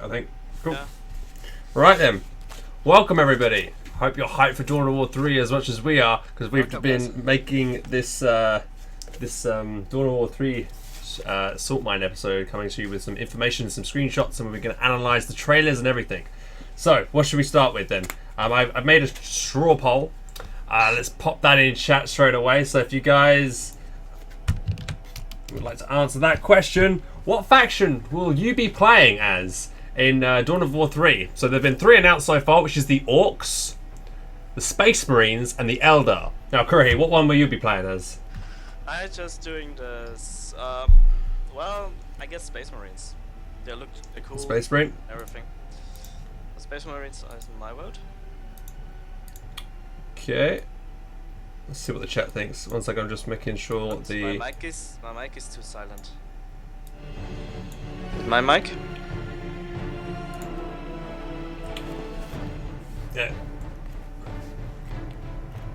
I think. Cool. Yeah. Right then. Welcome everybody. Hope you're hyped for Dawn of War 3 as much as we are, because we've been making this Dawn of War 3 salt mine episode coming to you with some information, some screenshots, and we're going to analyse the trailers and everything. So, what should we start with then? I've made a straw poll. Let's pop that in chat straight away. So if you guys would like to answer that question, what faction will you be playing as in Dawn of War 3? So there have been 3 announced so far, which is the Orcs, the Space Marines, and the Eldar. Now, Kurahi, what one will you be playing as? I'm just doing this. Well, I guess Space Marines. They look cool. Space Marine? Everything. Space Marines is my vote. Okay. Let's see what the chat thinks. One second, I'm just making sure But the... my mic is too silent. My mic? Yeah.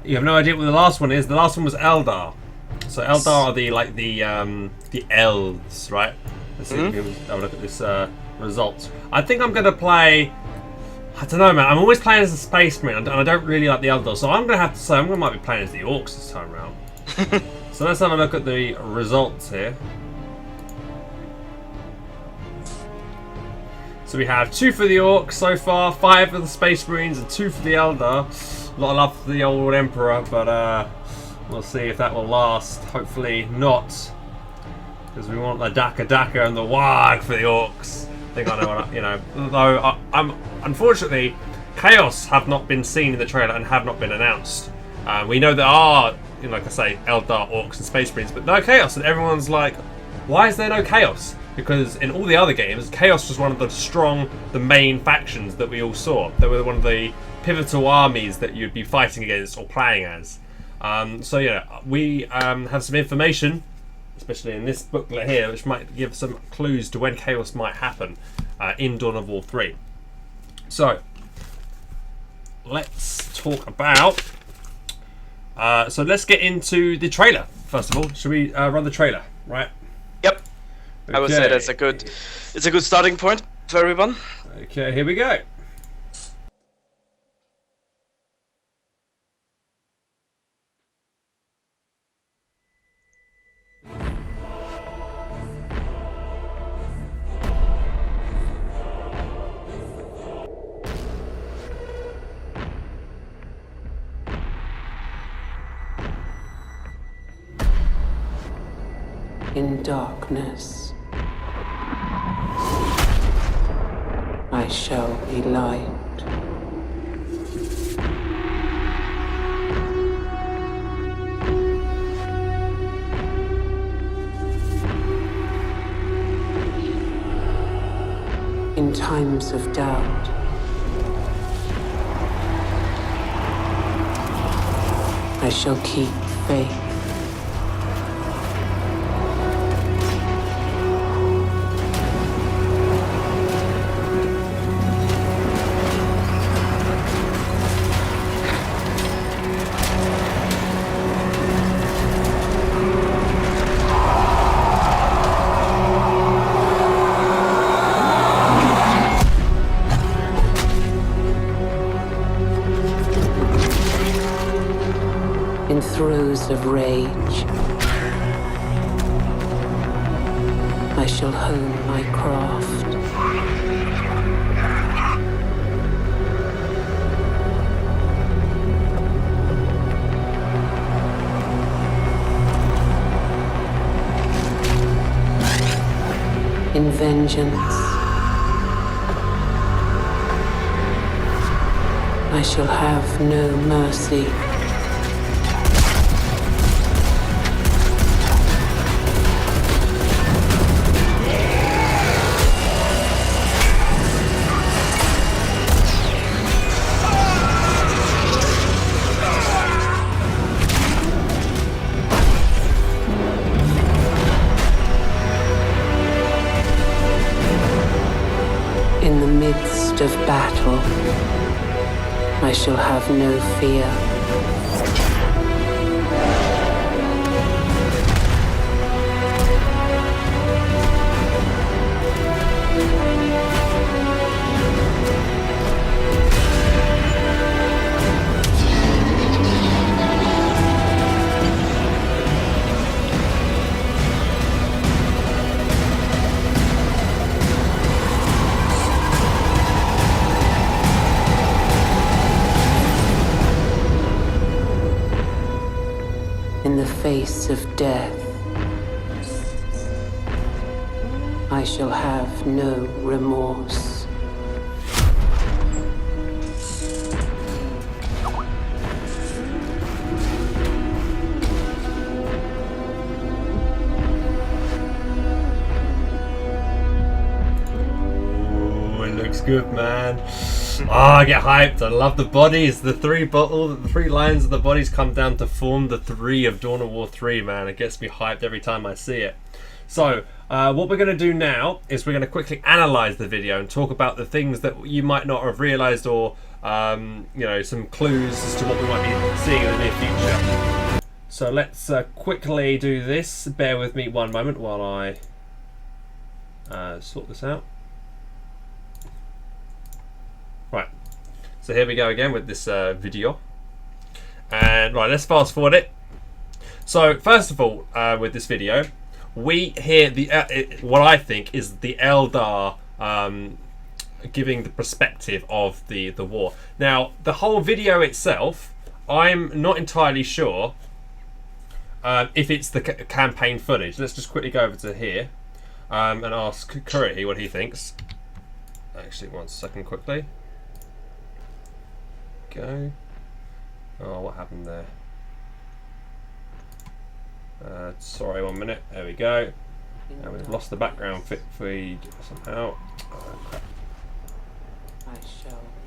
You have no idea what the last one is. The last one was Eldar. So Eldar are the elves, right? Let's see if we can have a look at this results. I think I'm gonna play. I don't know, man. I'm always playing as a Space Marine, and I don't really like the Eldar, so I'm gonna have to say I'm gonna might be playing as the Orcs this time around. So let's have a look at the results here. So we have 2 for the Orcs so far, 5 for the Space Marines, and 2 for the Eldar. A lot of love for the old Emperor, but we'll see if that will last. Hopefully not, because we want the Daka and the Wag for the Orcs. I think I know what though I'm unfortunately, Chaos have not been seen in the trailer and have not been announced. We know there are, like I say, Eldar, Orcs, and Space Marines, but no Chaos, and everyone's like, why is there no Chaos? Because in all the other games, Chaos was one of the main factions that we all saw. They were one of the pivotal armies that you'd be fighting against or playing as. So yeah, we have some information, especially in this booklet here, which might give some clues to when Chaos might happen in Dawn of War 3. So, let's talk about... so let's get into the trailer, first of all. Should we run the trailer, right? Yep. Okay. I would say it's a good starting point for everyone. Okay, here we go. In darkness, I shall be light. In times of doubt, I shall keep faith. In throes of rage, I shall hone my craft. In vengeance, I shall have no mercy. In the midst of battle, I shall have no fear. face of death. I shall have no remorse. Ooh, it looks good, man. I get hyped. I love the bodies. The all the three lines of the bodies come down to form the 3 of Dawn of War 3, man. It gets me hyped every time I see it. So, what we're going to do now is we're going to quickly analyze the video and talk about the things that you might not have realized, or some clues as to what we might be seeing in the near future. So let's quickly do this. Bear with me one moment while I sort this out. Right, so here we go again with this video. And right, let's fast forward it. So first of all, with this video, we hear what I think is the Eldar giving the perspective of the war. Now, the whole video itself, I'm not entirely sure if it's the campaign footage. Let's just quickly go over to here and ask Curry what he thinks. Actually, one second quickly. Go. Oh, what happened there? Sorry, 1 minute. There we go. And we've lost the background feed somehow. Oh, crap.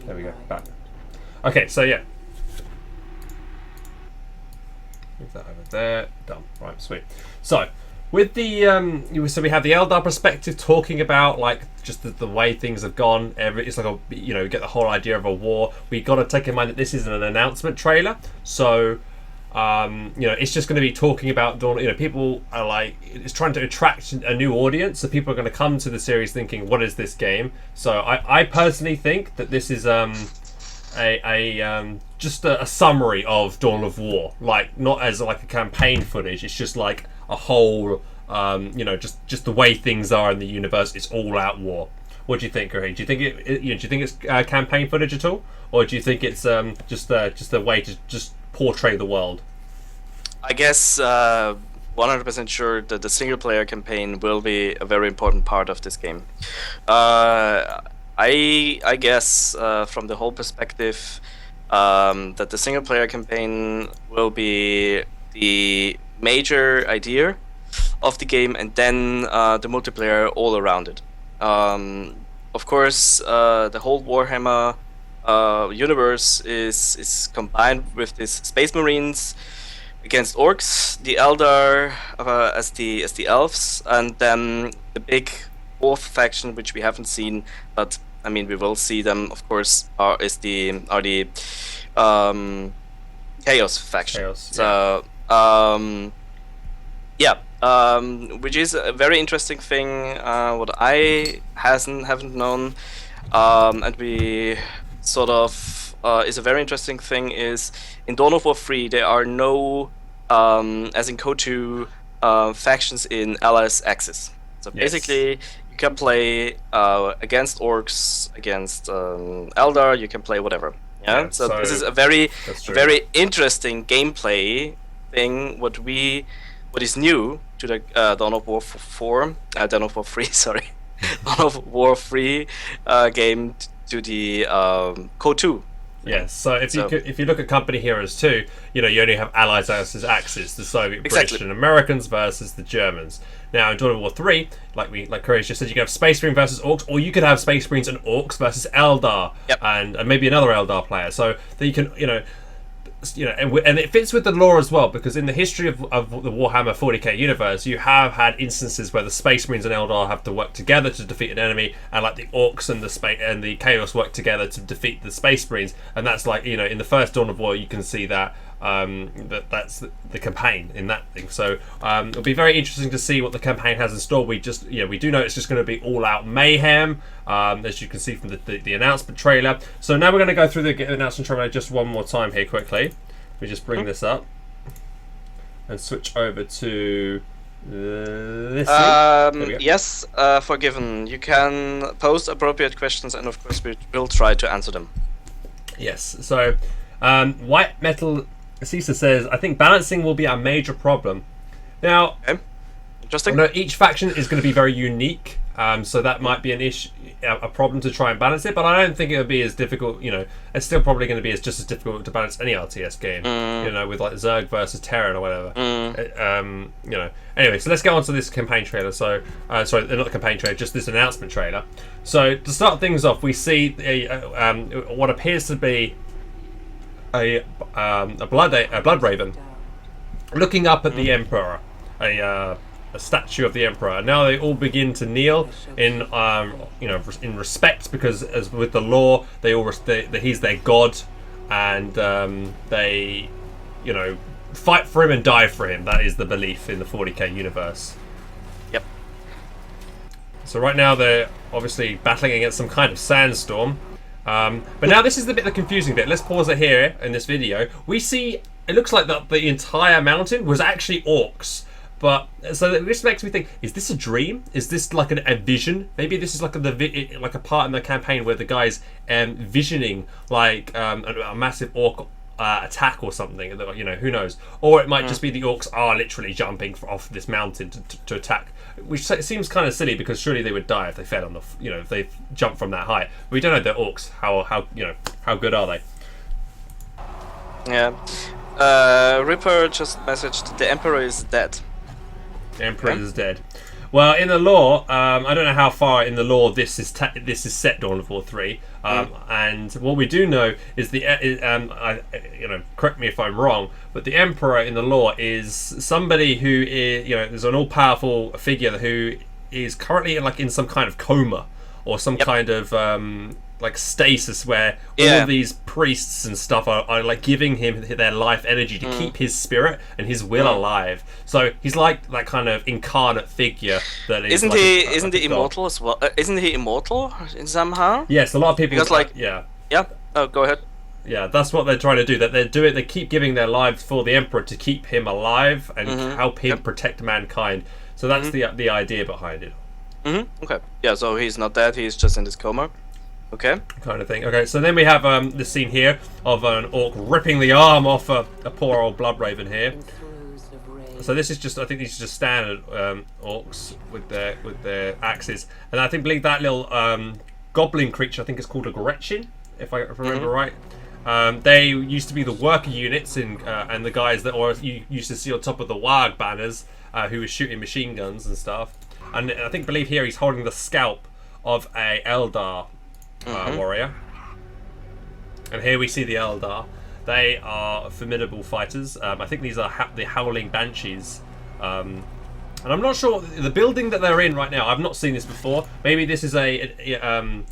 There we go. Back. Okay, so yeah. Move that over there. Done. Right, sweet. So, with the so we have the Eldar perspective talking about like just the way things have gone. It's like we get the whole idea of a war. We got to take in mind that this is an announcement trailer, so it's just going to be talking about Dawn. People are like, it's trying to attract a new audience, so people are going to come to the series thinking, what is this game? So I personally think that this is just a summary of Dawn of War, like not as like a campaign footage. It's just like a whole, just the way things are in the universe. It's all out war. What do you think, Raheem? Do you think do you think it's campaign footage at all, or do you think it's just a way to just portray the world? I guess 100% sure that the single player campaign will be a very important part of this game. I guess from the whole perspective that the single player campaign will be the major idea of the game, and then the multiplayer all around it. Of course, the whole Warhammer universe is combined with these Space Marines against orcs, the Eldar as the elves, and then the big fourth faction, which we haven't seen, but I mean we will see them, of course, are the Chaos faction. Chaos, yeah. Which is a very interesting thing. What I haven't known, and we sort of is a very interesting thing is in Dawn of War 3 there are no as in KOTOR factions in Allies Axis. So basically you can play against orcs, against Eldar, you can play whatever. Yeah. So this is a very interesting gameplay thing. What is new to the Dawn of War 3, sorry, Dawn of War 3 game to the KOTOR. Yes, so if you look at Company Heroes 2, you only have Allies versus Axis, the Soviet, British, and Americans versus the Germans. Now in Dawn of War 3, like Courage just said, you can have Space Marine versus Orcs, or you could have Space Marines and Orcs versus Eldar, and maybe another Eldar player. So that you can, and it fits with the lore as well, because in the history of the Warhammer 40k universe, you have had instances where the Space Marines and Eldar have to work together to defeat an enemy, and like the Orcs and the Chaos work together to defeat the Space Marines, and that's like in the first Dawn of War you can see that that's the campaign in that thing. So it'll be very interesting to see what the campaign has in store. We do know it's just going to be all out mayhem, as you can see from the announcement trailer. So now we're going to go through the announcement trailer just one more time here quickly. We just bring this up and switch over to this thing. Yes, forgiven. You can post appropriate questions, and of course we will try to answer them. Yes. So white metal Caesar says, I think balancing will be a major problem. Now, Okay. Interesting. I know each faction is going to be very unique, so that might be an issue, a problem to try and balance it. But I don't think it would be as difficult. It's still probably going to be just as difficult to balance any RTS game. With like Zerg versus Terran or whatever. Anyway, so let's get on to this campaign trailer. So, sorry, not the campaign trailer, just this announcement trailer. So to start things off, we see what appears to be a blood raven looking up at the Emperor. A statue of the Emperor. Now they all begin to kneel in in respect, because as with the law, he's their god, and they fight for him and die for him. That is the belief in the 40k universe. Yep. So right now they're obviously battling against some kind of sandstorm. But now this is the confusing bit. Let's pause it here in this video. We see it looks like the entire mountain was actually orcs. But so this makes me think: is this a dream? Is this like a vision? Maybe this is like a part in the campaign where the guy's visioning like a massive orc attack or something. Who knows? Or it might just be the orcs are literally jumping off this mountain to attack, which seems kind of silly because surely they would die if they fell on if they jumped from that height. But we don't know they're orcs. How good are they? Yeah. Ripper just messaged the Emperor is dead. The Emperor is dead. Well, in the lore, I don't know how far in the lore this is set Dawn of War 3. And what we do know is correct me if I'm wrong, but the Emperor in the lore is somebody who is an all-powerful figure who is currently in some kind of coma or some kind of stasis where all of these priests and stuff are like giving him their life energy to keep his spirit and his will alive. So he's like that kind of incarnate figure that is. Isn't he immortal as well? Isn't he immortal somehow? Yes, a lot of people. Because yeah. Oh, go ahead. Yeah, that's what they're trying to do. That they keep giving their lives for the Emperor to keep him alive and help him protect mankind. So that's the idea behind it. Okay. Yeah. So he's not dead. He's just in this coma. Okay. Kind of thing. Okay, so then we have this scene here of an orc ripping the arm off a poor old blood raven here. So this is I think these are just standard orcs with their axes, and I believe that little goblin creature, I think it's called a Gretchen, if I remember right. They used to be the worker units and the guys that you used to see on top of the WAG banners who were shooting machine guns and stuff. And I believe here he's holding the scalp of a Eldar warrior. And here we see the Eldar. They are formidable fighters. I think these are the Howling Banshees. And I'm not sure the building that they're in right now. I've not seen this before. Maybe this is an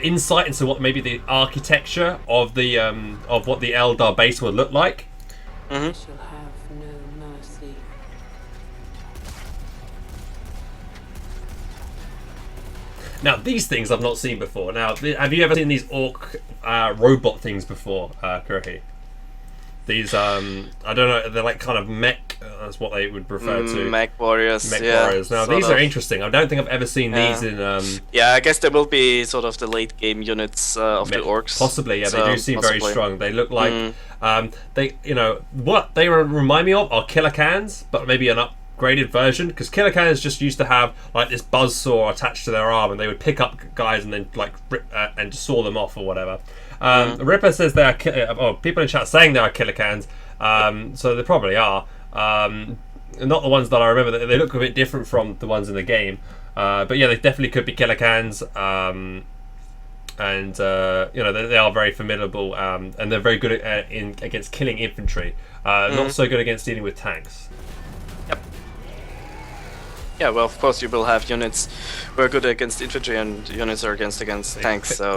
insight into what maybe the architecture of the of what the Eldar base would look like. Now, these things I've not seen before. Now, have you ever seen these orc robot things before, Kuroki? These, I don't know, they're like kind of mech, that's what they would refer to. Mech warriors, Mech warriors. Now, these are interesting. I don't think I've ever seen these in... yeah, I guess they will be sort of the late game units of the orcs. Possibly, yeah, so they do seem very strong. They look like... what they remind me of are killer cans, but maybe an upgraded version, because killer cannons just used to have like this buzzsaw attached to their arm, and they would pick up guys and then like rip and saw them off or whatever. Ripper says they are people in chat saying they are killer cans, so they probably are. Not the ones that I remember. They look a bit different from the ones in the game, but yeah, they definitely could be killer cans. And they are very formidable, and they're very good against killing infantry. Not so good against dealing with tanks. Yeah, well, of course you will have units who are good against infantry and units are against tanks. So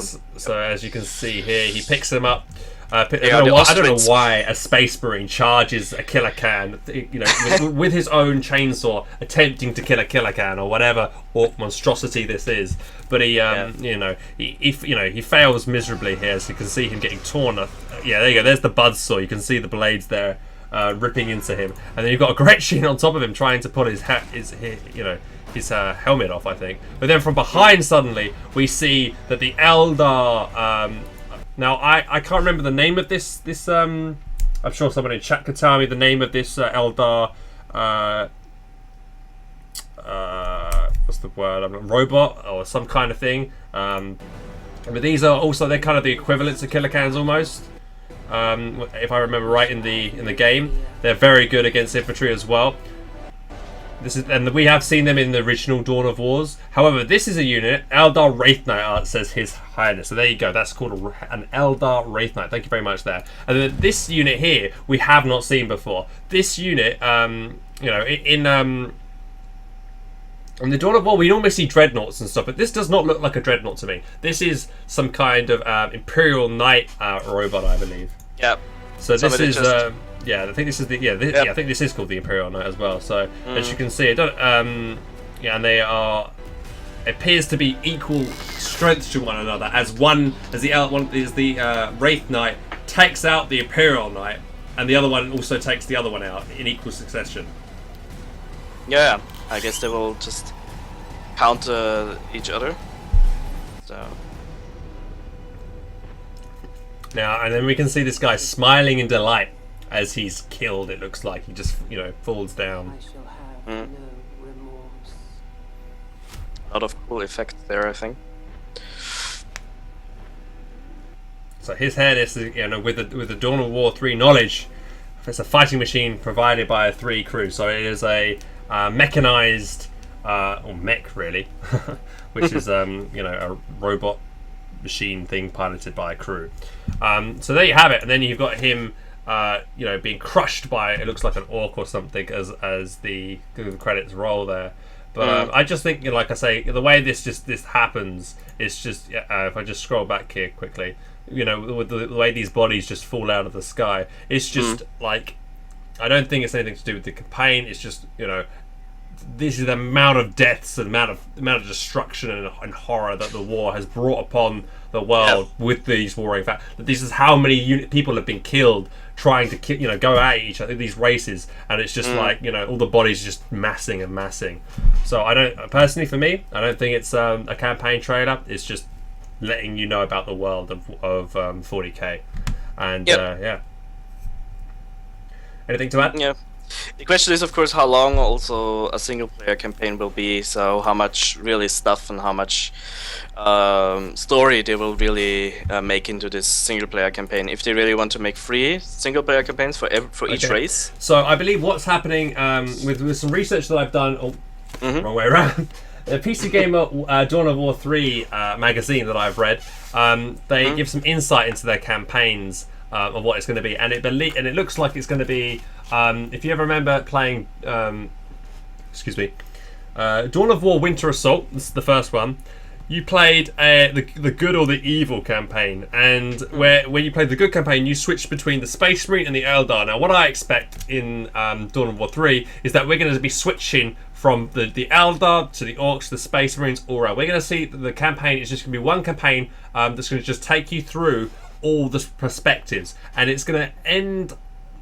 as you can see here, he picks them up. I don't know why a Space Marine charges a killer can, with his own chainsaw, attempting to kill a killer can or whatever orc monstrosity this is. But he fails miserably here. So you can see him getting torn. Yeah, there you go. There's the buzzsaw. You can see the blades there. Ripping into him, and then you've got a Gretchen on top of him trying to pull his helmet off, I think. But then from behind, suddenly we see that the Eldar Now I can't remember the name of this. I'm sure someone in chat could tell me the name of this Eldar. What's the word? Robot or some kind of thing. But these are also, they're kind of the equivalents of killer cans almost. If I remember right in the game, they're very good against infantry as well. And we have seen them in the original Dawn of Wars. However, this is a unit, Eldar Wraith Knight, says His Highness. So there you go. That's called an Eldar Wraith Knight. Thank you very much there. And then this unit here, we have not seen before. This unit, in the Dawn of War, we normally see dreadnoughts and stuff, but this does not look like a dreadnought to me. This is some kind of Imperial Knight robot, I believe. Yep. So this is, I think this is I think this is called the Imperial Knight as well. So as you can see, and they are appears to be equal strength to one another. As the Wraith Knight takes out the Imperial Knight, and the other one also takes the other one out in equal succession. Yeah, I guess they will just counter each other. So. Now, and then we can see this guy smiling in delight as he's killed. It looks like he just, falls down. I shall have no remorse. A lot of cool effect there, I think. So his head is, with the Dawn of War 3 knowledge, it's a fighting machine provided by a 3 crew. So it is a mechanized, or mech really, which is a robot machine thing piloted by a crew. So there you have it, and then you've got him being crushed by, it looks like an orc or something as the credits roll there. But I just think, like I say, the way this happens is just, if I just scroll back here quickly, with the way these bodies just fall out of the sky, it's just like, I don't think it's anything to do with the campaign. It's just, this is the amount of deaths and amount of destruction and horror that the war has brought upon the world with these warring factions. This is how many people have been killed trying to go at each other, these races, and it's just like all the bodies just massing and massing. So I don't personally, for me, I don't think it's a campaign trailer. It's just letting you know about the world of 40k, and Anything to add? Yeah. The question is, of course, how long also a single-player campaign will be. So how much really stuff and how much story they will really make into this single-player campaign. If they really want to make 3 single-player campaigns for each race. So I believe what's happening with some research that I've done. Wrong way around. The PC Gamer Dawn of War 3 magazine that I've read, they give some insight into their campaigns. Of what it's going to be, and it looks like it's going to be. If you ever remember playing, Dawn of War Winter Assault, this is the first one. You played the good or the evil campaign, and when you played the good campaign, you switched between the Space Marine and the Eldar. Now, what I expect in Dawn of War 3 is that we're going to be switching from the Eldar to the Orcs, the Space Marines, all right. We're going to see that the campaign is just going to be one campaign that's going to just take you through all the perspectives, and it's going to end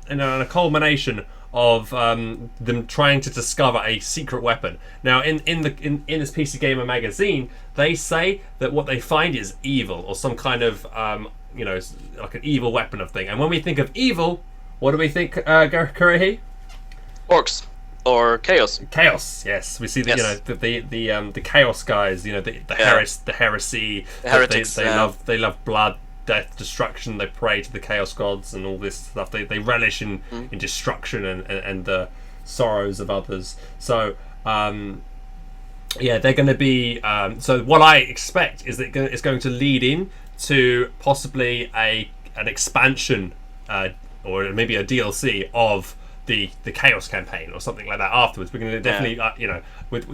in a culmination of them trying to discover a secret weapon. Now, in this PC Gamer magazine, they say that what they find is evil, or some kind of like an evil weapon of thing. And when we think of evil, what do we think, Kurihi? Orcs. Or chaos. Chaos, yes. We see the chaos guys. The heresy. The heretics. They love blood, death, destruction. They pray to the chaos gods and all this stuff. They relish in destruction and the sorrows of others. So they're going to be. So what I expect is that it's going to lead in to possibly an expansion or maybe a DLC of the Chaos campaign or something like that afterwards. We're going to definitely with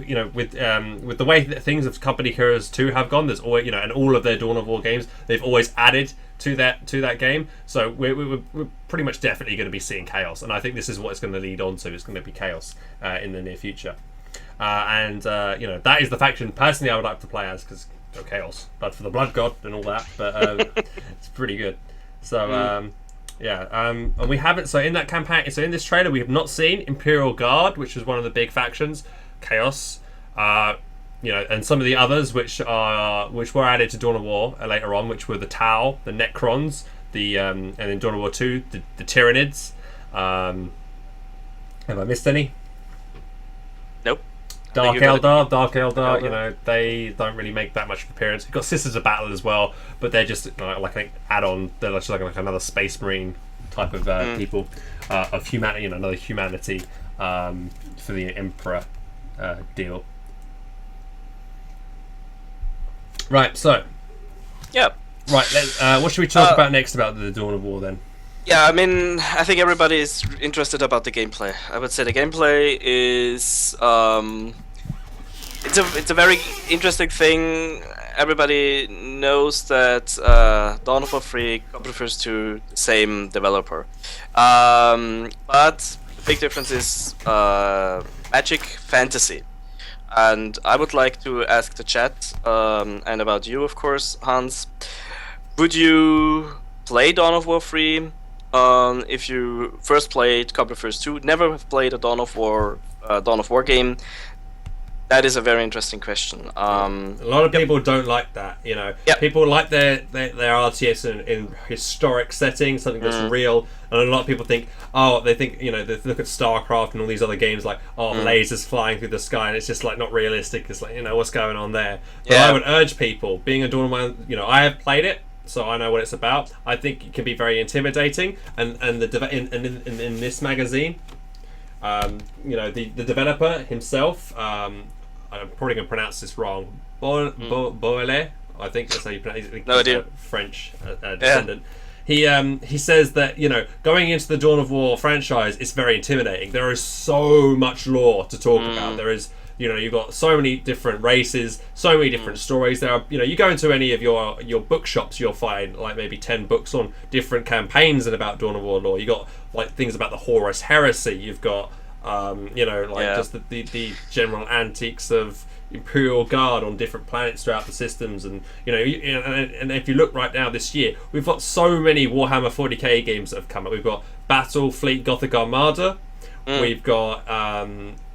the way that things of Company Heroes 2 have gone, there's always and all of their Dawn of War games, they've always added to that game. So we're pretty much definitely going to be seeing Chaos, and I think this is what it's going to lead on to. It's going to be Chaos in the near future, and that is the faction personally I would like to play as, because Chaos, but for the Blood God and all that. But it's pretty good. So. And we haven't. So in that campaign, so in this trailer, we have not seen Imperial Guard, which was one of the big factions. Chaos. and some of the others which were added to Dawn of War later on, which were the Tau, the Necrons, and then Dawn of War 2, the Tyranids. Have I missed any? Nope. Dark Eldar, they don't really make that much of an appearance. You've got Sisters of Battle as well, but they're just like an add-on. They're just like another Space Marine type of people of humanity, another humanity for the Emperor deal. Right, so. Yeah. Right, what should we talk about next about the Dawn of War then? Yeah, I mean, I think everybody is interested about the gameplay. I would say the gameplay is it's a very interesting thing. Everybody knows that Dawn of War 3 refers to the same developer, but the big difference is magic fantasy. And I would like to ask the chat, and about you, of course, Hans. Would you play Dawn of War 3 if you first played Cobra First 2, never have played a Dawn of War game? That is a very interesting question. A lot of people don't like that. People like their RTS in historic settings, something that's real, and a lot of people think, they look at StarCraft and all these other games like, lasers flying through the sky, and it's just like not realistic. It's like, what's going on there? But I would urge people, being a Dawn of War, I have played it, so I know what it's about. I think it can be very intimidating, and in this magazine, the developer himself, I'm probably going to pronounce this wrong, Boele, I think that's how you pronounce it. No idea. French descendant. He says that going into the Dawn of War franchise, it's very intimidating. There is so much lore to talk about. There is you've got so many different races, so many different stories. There are you go into any of your bookshops, you'll find like maybe 10 books on different campaigns and about Dawn of War lore. You got like things about the Horus Heresy. You've got just the general antiques of Imperial Guard on different planets throughout the systems, and and if you look right now this year, we've got so many Warhammer 40k games that have come up. We've got Battle Fleet Gothic Armada, we've got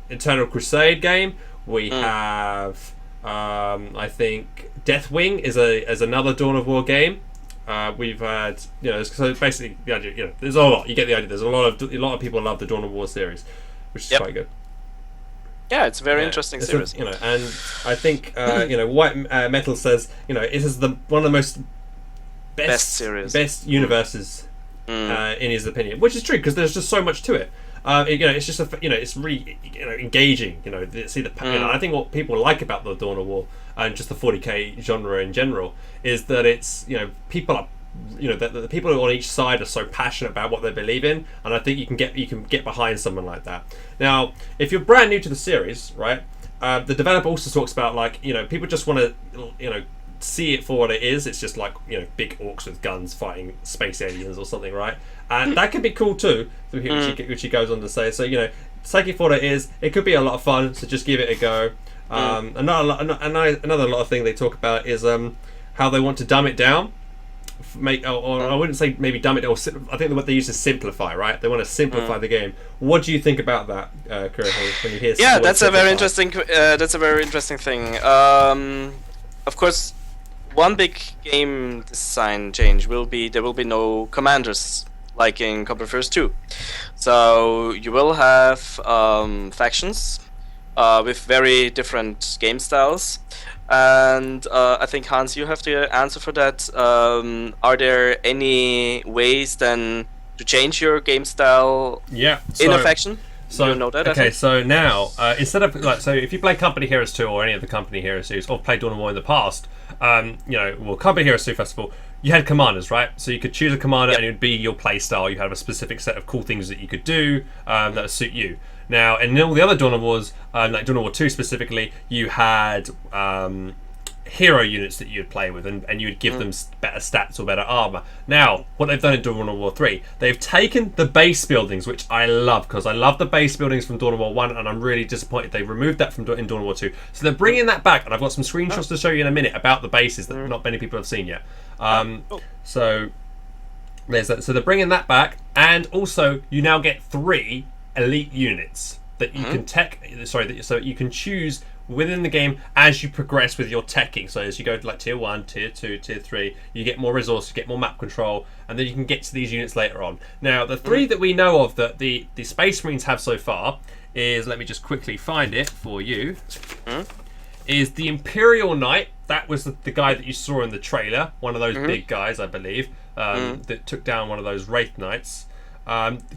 Eternal Crusade game, we have I think Deathwing is another Dawn of War game. We've had so basically the idea, there's a lot, you get the idea. There's a lot of people love the Dawn of War series, which is quite good. Yeah, it's a very interesting series. And I think White Metal says it is one of the most best universes in his opinion, which is true because there's just so much to it. It's just it's really engaging. I think what people like about the Dawn of War and just the 40k genre in general is that it's people are the people on each side are so passionate about what they believe in, and I think you can get behind someone like that. Now, if you're brand new to the series, right, the developer also talks about like people just want to see it for what it is. It's just like big orcs with guns fighting space aliens or something, right? And that could be cool too, which he goes on to say. So take it for what it is. It could be a lot of fun. So just give it a go. Another lot of thing they talk about is how they want to dumb it down. Or I wouldn't say maybe dumb it down. I think what they use is simplify, right? They want to simplify the game. What do you think about that, Kurt, when you hear? Yeah, that's a very interesting. That's a very interesting thing. Of course, one big game design change will be there will be no commanders like in Cobra First 2. So you will have factions with very different game styles. And I think, Hans, you have the answer for that. Are there any ways then to change your game style in a faction? So you know that, okay, so now instead of if you play Company Heroes 2 or any of the Company Heroes series, or played Dawn of War in the past, Company Heroes 2 first of all, you had commanders, right? So you could choose a commander and it would be your play style. You have a specific set of cool things that you could do that would suit you. Now, and in all the other Dawn of Wars, like Dawn of War 2 specifically, you had hero units that you'd play with, and you would give them better stats or better armor. Now, what they've done in Dawn of War 3, they've taken the base buildings, which I love, because I love the base buildings from Dawn of War 1, and I'm really disappointed they removed that from in Dawn of War 2. So they're bringing that back, and I've got some screenshots to show you in a minute about the bases that not many people have seen yet. So there's that. So they're bringing that back, and also you now get 3 elite units that you can so you can choose within the game as you progress with your teching. So as you go to like tier 1, tier 2, tier 3, you get more resources, you get more map control, and then you can get to these units later on. Now, the 3 that we know of that the Space Marines have so far is, let me just quickly find it for you, is the Imperial Knight. That was the guy that you saw in the trailer, one of those big guys, I believe, that took down one of those Wraith Knights.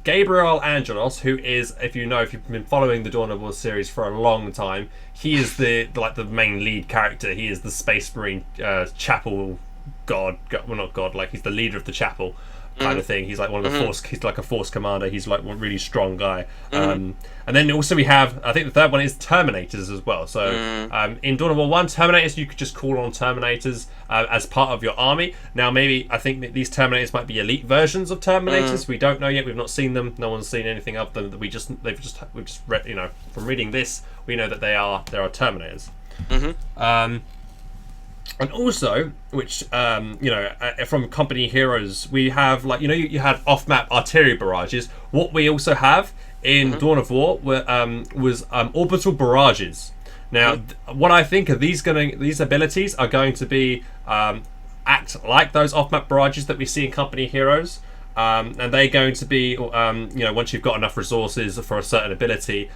Gabriel Angelos, who is, if you've been following the Dawn of War series for a long time, he is the main lead character. He is the Space Marine chapel god, well, not god, like he's the leader of the chapel kind of thing. He's like one of the force. He's like a force commander. He's like one really strong guy. And then also we have, I think the third one is Terminators as well. So in Dawn of War 1, Terminators, you could just call on Terminators as part of your army. Now maybe I think that these Terminators might be elite versions of Terminators. We don't know yet. We've not seen them. No one's seen anything of them. We've just read, from reading this, we know that there are Terminators. And also, which from Company Heroes, we have you had off-map artillery barrages. What we also have in Dawn of War was orbital barrages. Now, what I think are these abilities are going to be act like those off-map barrages that we see in Company Heroes. And they're going to be, once you've got enough resources for a certain ability,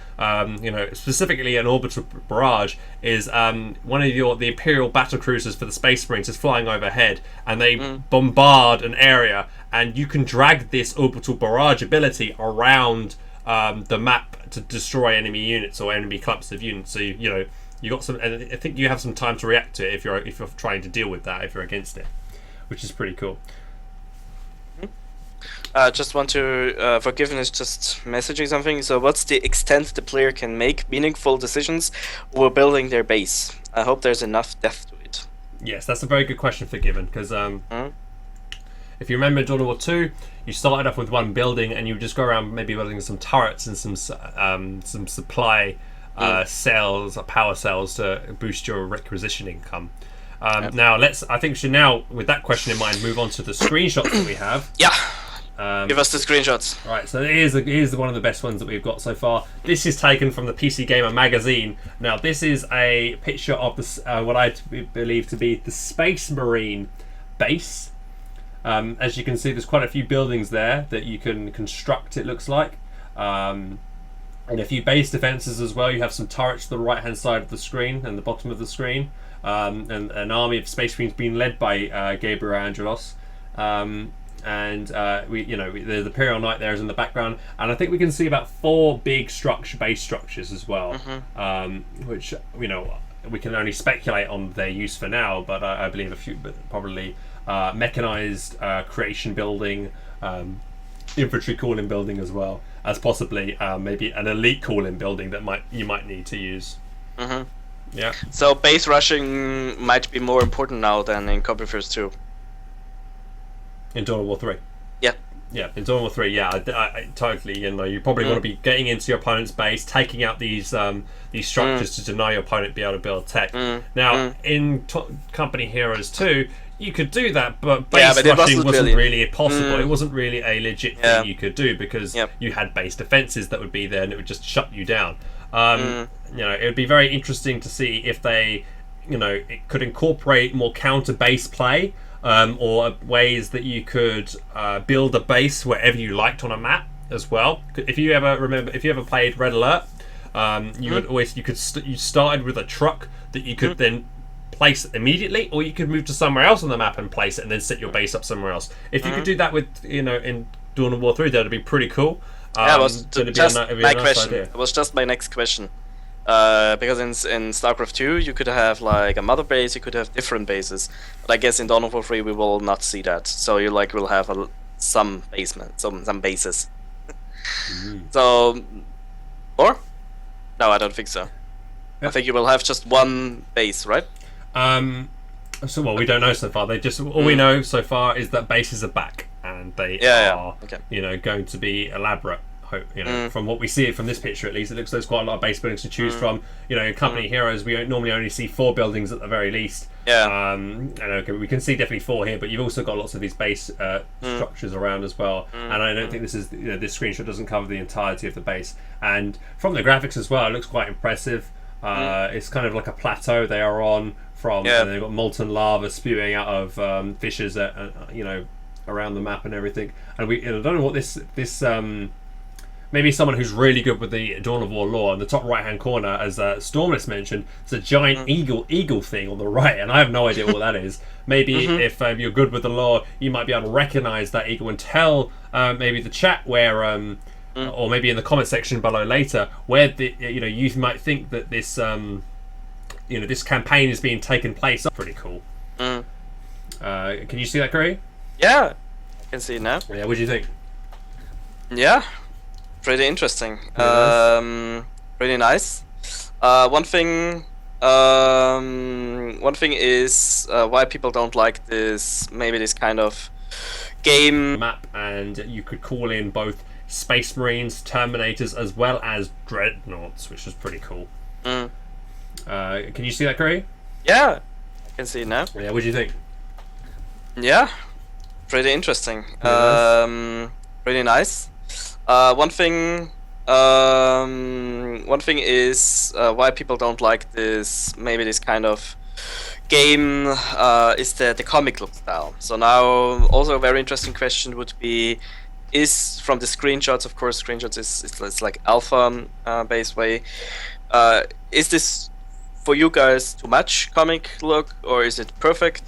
specifically an orbital barrage is one of the Imperial battle cruisers for the Space Marines is flying overhead, and they bombard an area, and you can drag this orbital barrage ability around the map to destroy enemy units or enemy clumps of units. So you got some, and I think you have some time to react to it if you're trying to deal with that, if you're against it, which is pretty cool. Just want to, Forgiven is just messaging something. So what's the extent the player can make meaningful decisions while building their base? I hope there's enough depth to it. Yes, that's a very good question, Forgiven, because if you remember Dawn of War 2, you started off with one building and you would just go around maybe building some turrets and some supply cells, power cells to boost your requisition income. Now I think we should now, with that question in mind, move on to the screenshots that we have. Yeah. Give us the screenshots. Right, so here's one of the best ones that we've got so far. This is taken from the PC Gamer magazine. Now, this is a picture of what I believe to be the Space Marine base. As you can see, there's quite a few buildings there that you can construct, it looks like. And a few base defenses as well. You have some turrets to the right-hand side of the screen and the bottom of the screen. And an army of Space Marines being led by Gabriel Angelos. And the Imperial Knight there is in the background, and I think we can see about 4 big base structures as well, which we can only speculate on their use for now, but I believe a few, but probably mechanized creation building, infantry cooling building as well as possibly maybe an elite cooling building that you might need to use. Yeah. So base rushing might be more important now than in Copy First 2. In Dawn of War 3. Yeah. Yeah, in Dawn of War 3, yeah, I totally, you probably want to be getting into your opponent's base, taking out these structures to deny your opponent be able to build tech. Now, in Company Heroes 2, you could do that, but base rushing wasn't really possible. It wasn't really a legit thing you could do because you had base defenses that would be there and it would just shut you down. It would be very interesting to see if they, it could incorporate more counter-base play. Or ways that you could build a base wherever you liked on a map as well. If you ever played Red Alert, you started with a truck that you could then place immediately, or you could move to somewhere else on the map and place it, and then set your base up somewhere else. If you could do that with in Dawn of War 3, that'd be pretty cool. It was just my question. It was just my next question. Because in StarCraft 2 you could have like a mother base, you could have different bases, but I guess in Dawn of War 3 we will not see that. So you will have some bases. So, or no, I don't think so. I think you will have just one base, right? So we don't know so far. All we know so far is that bases are back and they are going to be elaborate. From what we see from this picture, at least, it looks like there's quite a lot of base buildings to choose from. In Company Heroes, we normally only see 4 buildings at the very least. We can see definitely 4 here, but you've also got lots of these base structures around as well. And I don't think this screenshot doesn't cover the entirety of the base. And from the graphics as well, it looks quite impressive. It's kind of like a plateau they are on from, and they've got molten lava spewing out of fissures, around the map and everything. And I don't know what this maybe someone who's really good with the Dawn of War lore. In the top right hand corner, as Stormless mentioned, it's a giant eagle thing on the right, and I have no idea what that is. Maybe if you're good with the lore, you might be able to recognize that eagle and tell maybe the chat where, or maybe in the comment section below later, where you might think that this this campaign is being taken place. That's pretty cool. Can you see that, Curry? Yeah, I can see it now. Yeah, what do you think? Yeah, pretty interesting. Pretty nice. One thing is why people don't like this. Maybe this kind of game map, and you could call in both Space Marines, Terminators, as well as Dreadnoughts, which is pretty cool. Can you see that, Curry? Yeah, I can see it now. Yeah, what do you think? Yeah, pretty interesting. Pretty nice. One thing is why people don't like this. Maybe this kind of game is the comic look style. So now, also a very interesting question would be: is from the screenshots? Of course, screenshots it's like alpha based way. Is this for you guys too much comic look, or is it perfect?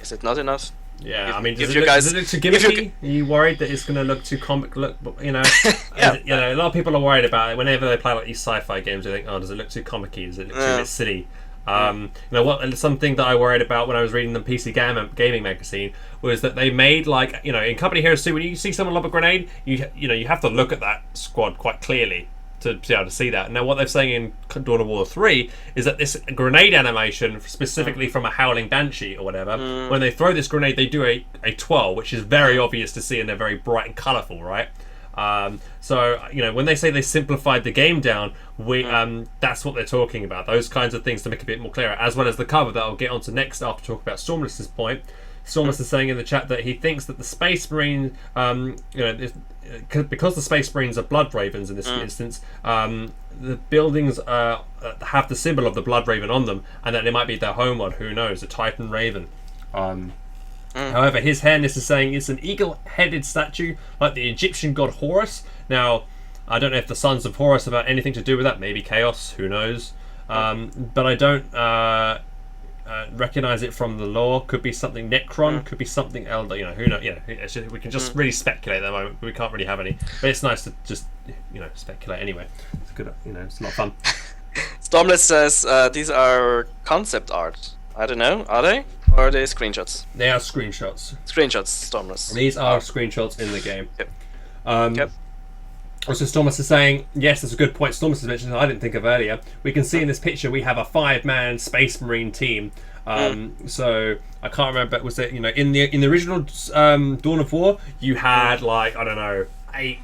Is it not enough? Yeah, does it look too gimmicky? Are you worried that it's going to look too comic look? A lot of people are worried about it. Whenever they play like these sci-fi games, they think, "Oh, does it look too comic-y? Does it look too bit silly?" Something that I worried about when I was reading the PC Gaming magazine was that they made in Company Heroes 2, when you see someone lob a grenade, you have to look at that squad quite clearly to be able to see that. Now, what they're saying in Dawn of War 3 is that this grenade animation, specifically from a Howling Banshee or whatever, when they throw this grenade, they do a twirl, which is very obvious to see, and they're very bright and colourful, right? When they say they simplified the game down, that's what they're talking about. Those kinds of things to make it a bit more clearer, as well as the cover that I'll get onto next after talk about Stormless's point. Stormless is saying in the chat that he thinks that the Space Marine, because the Space Marines are Blood Ravens in this instance, the buildings have the symbol of the Blood Raven on them, and that it might be their home one. Who knows? A Titan Raven. However, his Highness is saying it's an eagle-headed statue like the Egyptian god Horus. Now, I don't know if the Sons of Horus have anything to do with that. Maybe Chaos. Who knows? But I don't recognize it from the lore. Could be something Necron. Could be something Elder. Who knows? We can just really speculate at the moment. We can't really have any. But it's nice to just speculate anyway. It's good. It's a lot of fun. Stormless says these are concept art. I don't know. Are they? Or are they screenshots? They are screenshots. Screenshots, Stormless. These are screenshots in the game. Yep. Also, Stormless is saying, yes, that's a good point. Stormless has mentioned, I didn't think of earlier. We can see in this picture we have a 5-man Space Marine team. So I can't remember. Was it in the original Dawn of War? You had 8.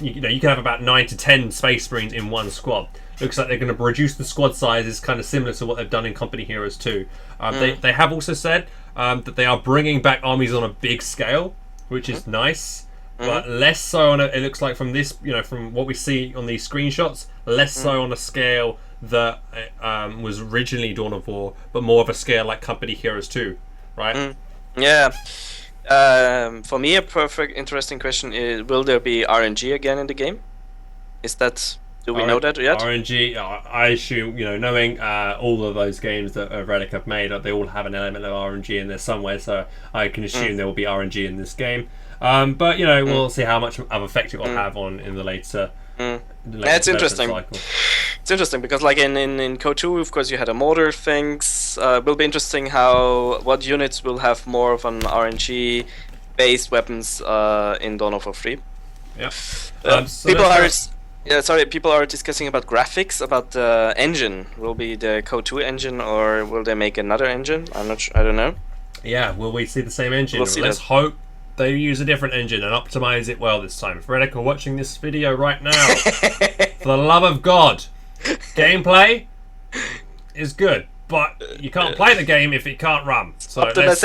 You can have about 9 to 10 Space Marines in one squad. Looks like they're going to reduce the squad sizes, kind of similar to what they've done in Company Heroes 2. They have also said that they are bringing back armies on a big scale, which is nice, but less so on it looks like from this, from what we see on these screenshots, less so on a scale that was originally Dawn of War, but more of a scale like Company Heroes 2, right? Yeah. For me, a perfect, interesting question is: will there be RNG again in the game? Is that? Do we know that yet? RNG, I assume, knowing all of those games that Relic have made, they all have an element of RNG in there somewhere, so I can assume there will be RNG in this game. But, we'll see how much of effect it will have in the later it's interesting. Cycle. It's interesting because, like in Code 2, of course, you had a mortar things. Will be interesting what units will have more of an RNG-based weapons in Dawn of War 3. Yeah. People are discussing about graphics, about the engine. Will be the Code 2 engine, or will they make another engine? I'm not sure. I don't know. Yeah, will we see the same engine? Let's hope they use a different engine and optimize it well this time. If Reddick are watching this video right now, for the love of God, gameplay is good, but you can't play the game if it can't run. So let's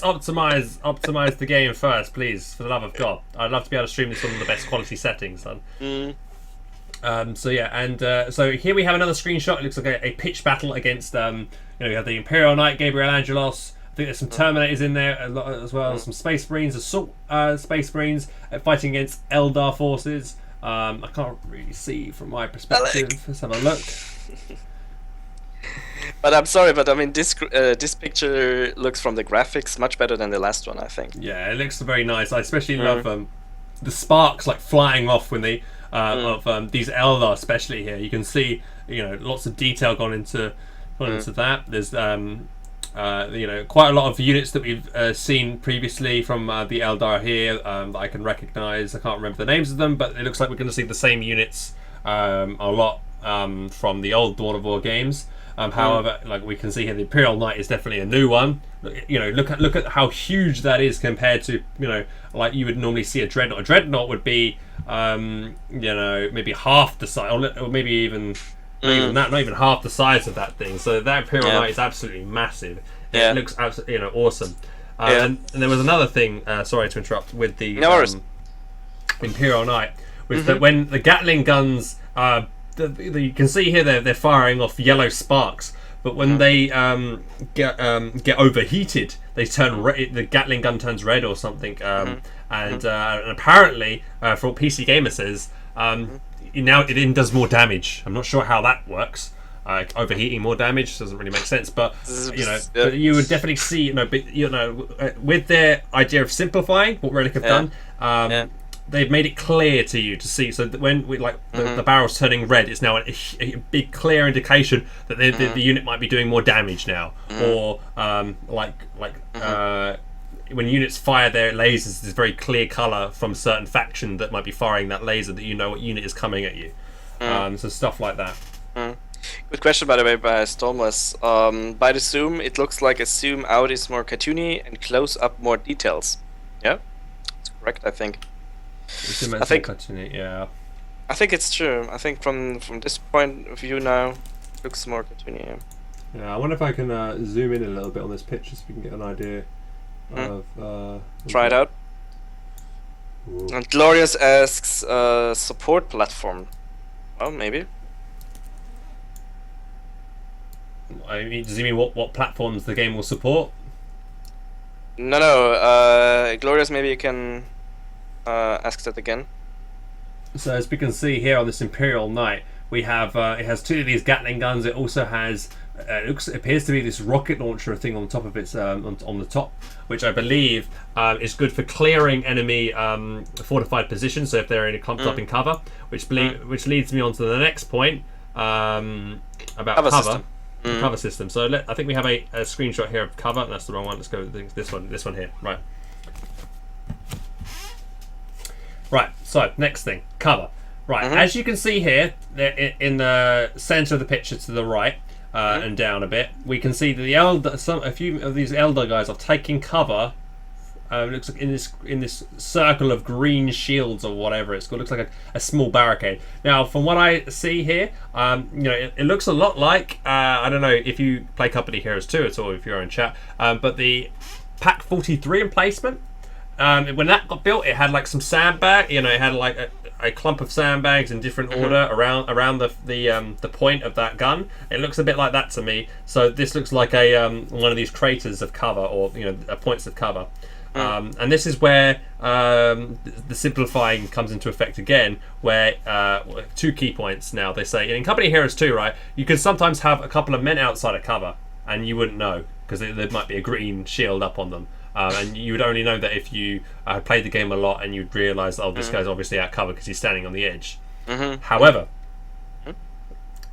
optimize the game first, please, for the love of God. I'd love to be able to stream this on the best quality settings, son. So yeah, and so here we have another screenshot. It looks like a pitched battle against you have the Imperial Knight, Gabriel Angelos. I think there's some Terminators in there a lot as well. Some Space Marines, Assault Space Marines fighting against Eldar forces. I can't really see from my perspective. Let's have a look. But I'm sorry, but I mean this picture looks from the graphics much better than the last one, I think. Yeah, it looks very nice. I especially love the sparks like flying off when they of these Eldar, especially here. You can see lots of detail gone into that. There's quite a lot of units that we've seen previously from the Eldar here that I can recognise. I can't remember the names of them, but it looks like we're going to see the same units a lot from the old Dawn of War games. However, like we can see here, the Imperial Knight is definitely a new one. Look at how huge that is compared to like you would normally see a Dreadnought. A Dreadnought would be maybe half the size, or maybe even not even half the size of that thing. So that Imperial Knight is absolutely massive. It looks absolutely awesome. And there was another thing. Sorry to interrupt with the Imperial Knight, was that when the Gatling guns. You can see here they're firing off yellow sparks, but when they get overheated, they turn red. The Gatling gun turns red or something. And apparently, for what PC Gamer says, now it does more damage. I'm not sure how that works. Overheating more damage doesn't really make sense, but but you would definitely see with their idea of simplifying what Relic have done. They've made it clear to you to see. So that when the barrel's turning red, it's now a big clear indication that the unit might be doing more damage now. Or when units fire their lasers, there's very clear colour from a certain faction that might be firing that laser, that you know what unit is coming at you. So stuff like that. Good question, by the way, by Stormless. By the zoom, it looks like a zoom out is more cartoony and close up more details. Yeah, that's correct, I think. I think it's true. I think from this point of view now, it looks more cartoony. Yeah, I wonder if I can zoom in a little bit on this picture so we can get an idea of. Try it out. Ooh. And Glorious asks support platform. Well, maybe. I mean, does he mean what platforms the game will support? No. Glorious, maybe you can. Ask that again. So as we can see here on this Imperial Knight, we have it has two of these Gatling guns. It also has it appears to be this rocket launcher thing on top of its on the top, which I believe is good for clearing enemy fortified positions. So if they're in a clumped up in cover, which leads me on to the next point about cover. System. Cover system. So I think we have a screenshot here of cover. That's the wrong one. Let's go with this one here. Right, so next thing, cover. Right, as you can see here, in the centre of the picture to the right and down a bit, we can see that a few of these Eldar guys are taking cover. It looks like in this circle of green shields or whatever it's called. It looks like a small barricade. Now, from what I see here, it looks a lot like I don't know if you play Company Heroes 2 at all, if you're in chat, but the Pack 43 emplacement. When that got built, it had like some sandbag. It had like a clump of sandbags in different order around the point of that gun. It looks a bit like that to me. So this looks like one of these craters of cover, or points of cover. And this is where the simplifying comes into effect again, where two key points now. They say in Company Heroes 2, right, you can sometimes have a couple of men outside of cover and you wouldn't know because there might be a green shield up on them. And you would only know that if you had played the game a lot and you'd realise, this guy's obviously out cover because he's standing on the edge. However,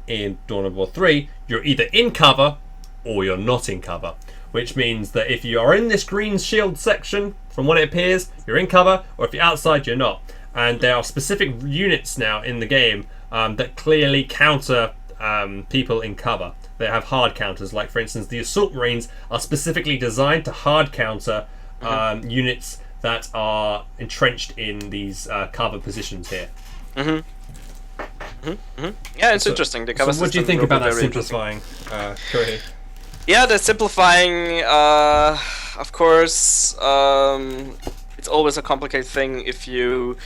in Dawn of War 3, you're either in cover or you're not in cover, which means that if you are in this green shield section, from what it appears, you're in cover, or if you're outside, you're not. And there are specific units now in the game that clearly counter people in cover. They have hard counters, like for instance the Assault Marines are specifically designed to hard counter units that are entrenched in these cover positions here. Yeah, it's interesting. The cover so what do you think about that simplifying? Corey? Yeah, the simplifying, of course, it's it's always a complicated thing if you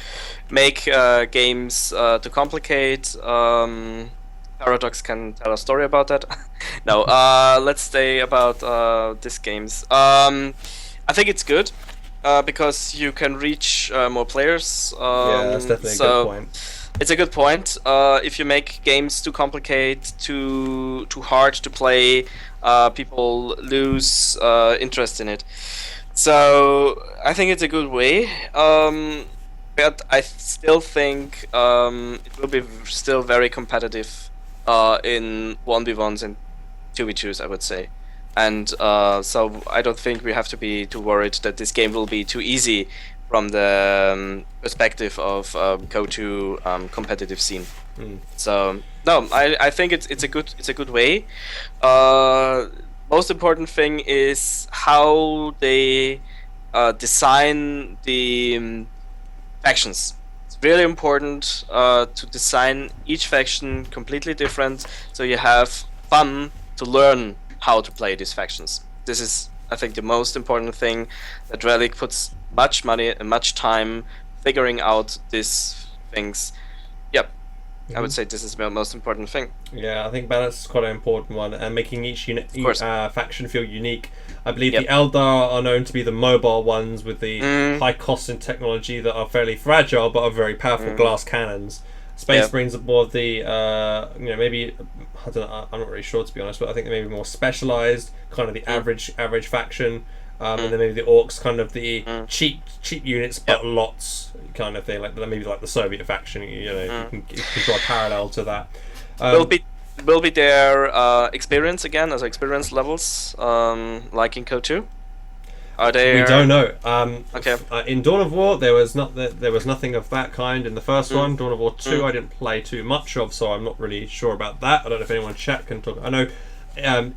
make games too complicate. Paradox can tell a story about that. No, let's stay about these games. I think it's good because you can reach more players. Yeah, that's definitely a good point. It's a good point. If you make games too complicated, too hard to play, people lose interest in it. So I think it's a good way. But I still think it will be still very competitive in 1v1s and 2v2s, I would say. And so I don't think we have to be too worried that this game will be too easy from the perspective of go-to competitive scene. So no, I think it's a good way. Most important thing is how they design the factions. It's really important to design each faction completely different, so you have fun to learn how to play these factions. This is, I think, the most important thing, that Relic puts much money and much time figuring out these things. Yep, I would say this is the most important thing. Yeah, I think balance is quite an important one, and making each faction feel unique. I believe the Eldar are known to be the mobile ones with the high cost in technology that are fairly fragile but are very powerful glass cannons. Space Marines are more of the, maybe, I don't know, I'm not really sure to be honest, but I think they're maybe more specialised, kind of the average faction. And then maybe the Orcs, kind of the cheap units, but lots kind of thing, like maybe like the Soviet faction. You can draw a parallel to that. Will be their experience again, as experience levels, like in Co2? Are they? We don't know. Okay. In Dawn of War, there was nothing of that kind in the first one. Dawn of War 2, I didn't play too much of, so I'm not really sure about that. I don't know if anyone in chat can talk. I know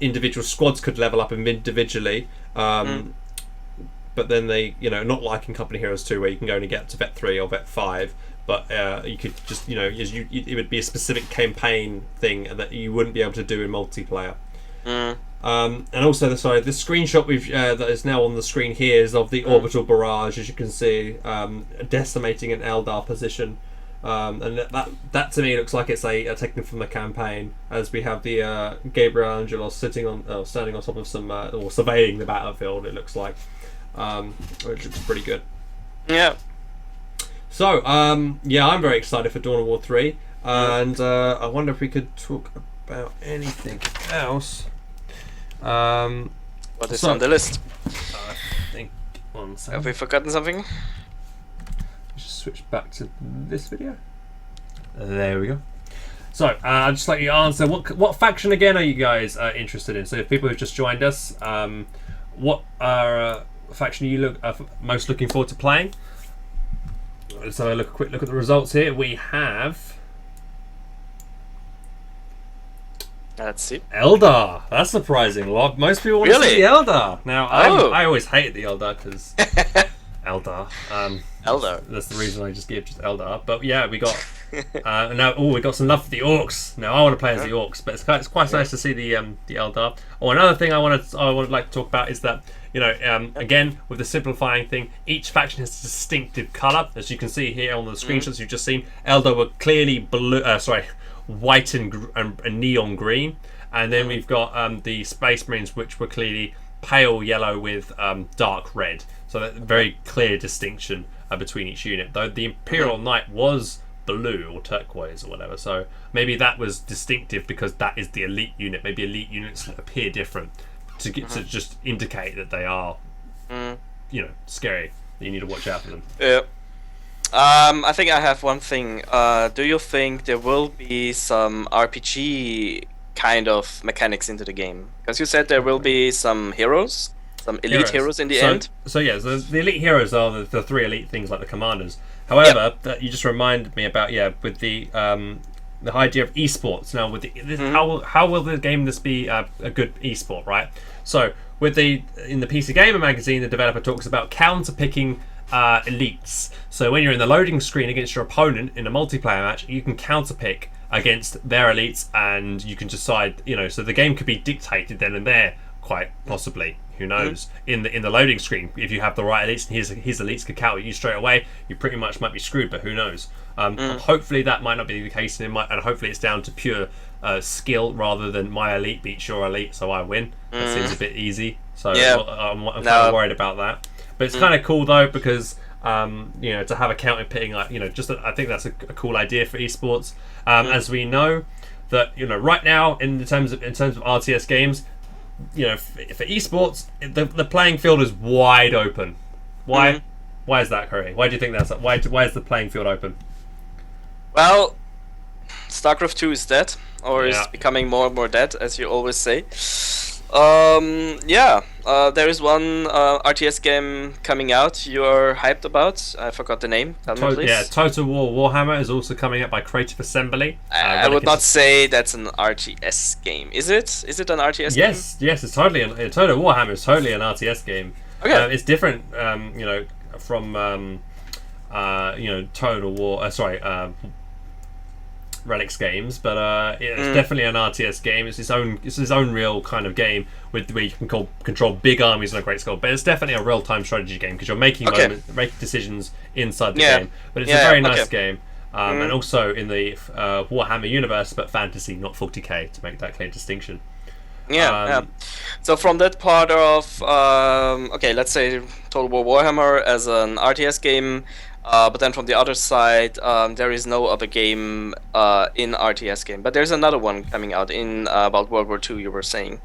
individual squads could level up individually, but then they, not like in Company Heroes 2 where you can only get to Vet 3 or Vet 5, but you could just, it would be a specific campaign thing that you wouldn't be able to do in multiplayer. And also, this screenshot that is now on the screen here is of the orbital barrage, as you can see, decimating an Eldar position. And that to me looks like it's taken from the campaign, as we have the Gabriel Angelos standing on top of some or surveying the battlefield. It looks like, which looks pretty good. Yeah. So I'm very excited for Dawn of War 3, and I wonder if we could talk about anything else. What is on the list? I think one second. Have we forgotten something? Just switch back to this video. There we go. So I'd just like you to answer what faction again are you guys interested in? So if people who've just joined us, what faction are you most looking forward to playing? Let's have a quick look at the results here. We have. Let's see. Eldar. That's surprising. Most people want to see the Eldar. Now, I always hated the Eldar because Eldar. Eldar. That's the reason I just gave just Eldar. But yeah, we got we got some love for the Orcs. Now I want to play as the Orcs, but it's quite nice to see the Eldar. Oh, another thing I would like to talk about is that again with the simplifying thing, each faction has a distinctive colour, as you can see here on the screenshots you've just seen. Eldar were clearly white and neon green, and then we've got the Space Marines, which were clearly pale yellow with dark red. So that very clear distinction between each unit. Though the Imperial Knight was blue or turquoise or whatever, so maybe that was distinctive because that is the elite unit. Maybe elite units appear different to just indicate that they are, scary. That you need to watch out for them. Yeah. I think I have one thing. Do you think there will be some RPG kind of mechanics into the game? Because you said there will be some heroes, some elite heroes in the end. So the elite heroes are the three elite things like the commanders. However, that you just reminded me about with the idea of eSports. Now, with how will the game be a good eSport, right? So in the PC Gamer magazine, the developer talks about counter picking elites. So when you're in the loading screen against your opponent in a multiplayer match, you can counterpick against their elites, and you can decide, so the game could be dictated then and there, quite possibly. Who knows? In the loading screen, if you have the right elites and his elites could counter you straight away, you pretty much might be screwed. But who knows? Hopefully that might not be the case, and hopefully it's down to pure skill rather than my elite beats your elite, so I win. That seems a bit easy. So I'm kind of worried about that. But it's kind of cool though, because to have a counter pitting, I think that's a cool idea for esports. As we know that right now in terms of RTS games, for esports, the playing field is wide open. Why? Why is that, Curry? Why do you think that's? Why is the playing field open? Well, StarCraft 2 is dead, or is becoming more and more dead, as you always say. There is one RTS game coming out you're hyped about. I forgot the name. Tell me, please. Yeah, Total War Warhammer is also coming out by Creative Assembly. I would not say that's an RTS game. Is it? Is it an RTS game? Yes, it's totally Total Warhammer is totally an RTS game. Okay. It's different, from Total War. Relics games, but it's definitely an RTS game. It's his own real kind of game where you can control big armies on a great scale. But it's definitely a real-time strategy game because you're making decisions inside the game. But it's a very nice game, and also in the Warhammer universe, but fantasy, not 40k, to make that clear distinction. So from that part of let's say Total War Warhammer as an RTS game. But then from the other side, there is no other game in RTS game. But there's another one coming out in about World War II. You were saying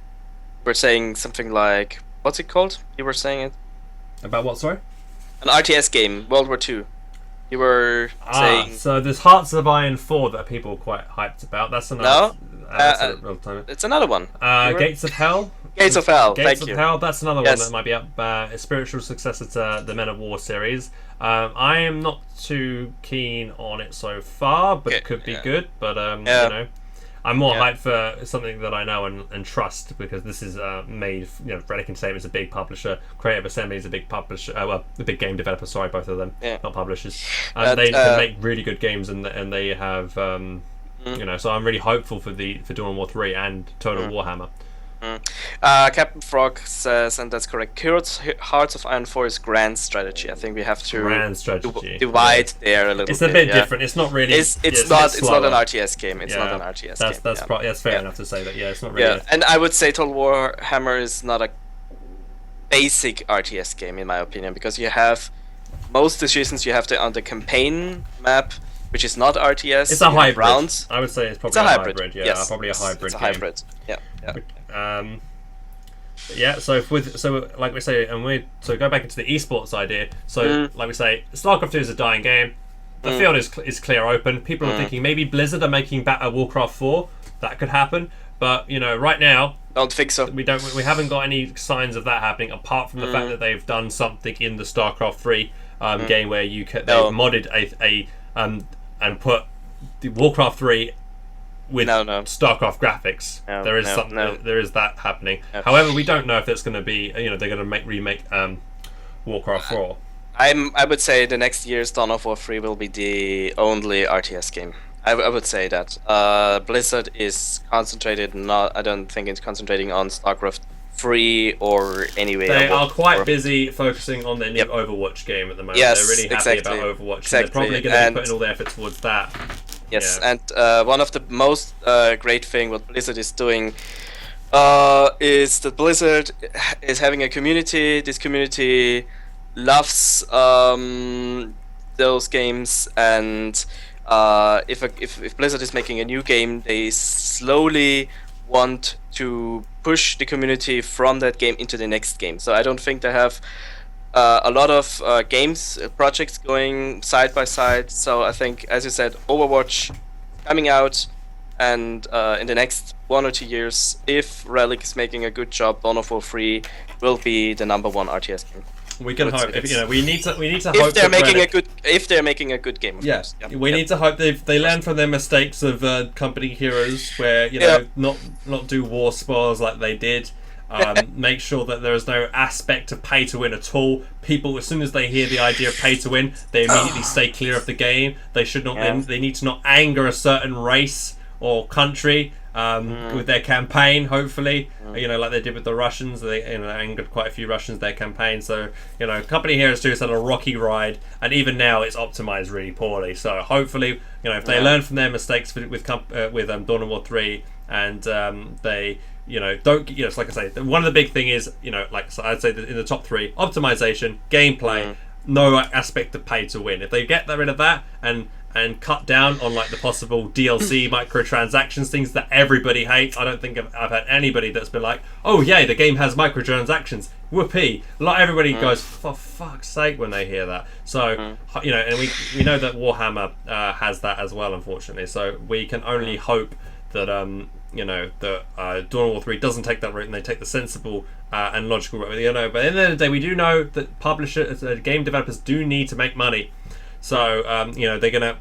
something like, what's it called? You were saying it about what? Sorry, an RTS game, World War II. You were saying. So there's Hearts of Iron 4 that people are quite hyped about. That's another. It's another one. Gates of Hell. Gates of Hell. Gates of Hell. That's another one that might be up. A spiritual successor to the Men of War series. I am not too keen on it so far, but it could be good. But I'm more hyped for something that I know and trust, because this is made. Relic Entertainment is a big publisher. Creative Assembly is a big publisher. A big game developer. Sorry, both of them, not publishers. They can make really good games, and they have. So I'm really hopeful for Dawn of War 3 and Total Warhammer. Captain Frog says, and that's correct, Hearts of Iron 4 is grand strategy. I think we have to divide there a little bit. It's a bit different. It's not really. It's not an RTS game. It's not an RTS game. That's fair enough to say that. It's not really. And I would say Total Warhammer is not a basic RTS game in my opinion, because you have most decisions you have to on the campaign map, which is not RTS. It's a hybrid. Rounds. I would say it's probably a hybrid. Yeah, probably a hybrid. It's a hybrid. So like we say, go back into the esports idea. So like we say, StarCraft 2 is a dying game. The field is clear open. People are thinking maybe Blizzard are making Warcraft 4. That could happen, but right now, don't think so. We haven't got any signs of that happening, apart from the fact that they've done something in the StarCraft 3 game where they've modded a and put the Warcraft 3 with StarCraft graphics. There is that happening. However, we don't know if it's going to be. They're going to remake Warcraft 4. I would say the next year's Dawn of War 3 will be the only RTS game. I would say that Blizzard is concentrated. I don't think it's concentrating on StarCraft 3 or anyway. They are quite busy focusing on their new Overwatch game at the moment. Yes, they're really happy about Overwatch. Exactly. They're probably going to be putting all their effort towards that. Yes, and one of the most great thing what Blizzard is doing is that Blizzard is having a community. This community loves those games, and if Blizzard is making a new game, they slowly want to push the community from that game into the next game. So I don't think they have a lot of projects going side by side. So I think, as you said, Overwatch coming out, and in the next 1 or 2 years, if Relic is making a good job, Dawn of War 3 will be the #1 RTS game. We can hope. We need to hope. If they're making a good game. Yes, we need to hope they learn from their mistakes of company heroes, where not do war spoils like they did. Make sure that there is no aspect of pay to win at all. People, as soon as they hear the idea of pay to win, they immediately stay clear of the game. They should not. They need to not anger a certain race or country, with their campaign. Hopefully, like they did with the Russians, they angered quite a few Russians their campaign. So Company Heroes 2 has had a rocky ride, and even now it's optimized really poorly. So hopefully, if they learn from their mistakes with Dawn of War 3, and they don't it's like I say, one of the big thing is so I'd say that in the top 3, optimization, gameplay, no aspect of pay to win. If they get rid of that and cut down on like the possible DLC microtransactions, things that everybody hates. I don't think I've had anybody that's been like, oh yeah, the game has microtransactions, whoopee. Like everybody goes, for fuck's sake, when they hear that. So and we know that Warhammer has that as well, unfortunately. So we can only hope that that Dawn of War 3 doesn't take that route, and they take the sensible and logical route. But at the end of the day, we do know that game developers do need to make money. So they're gonna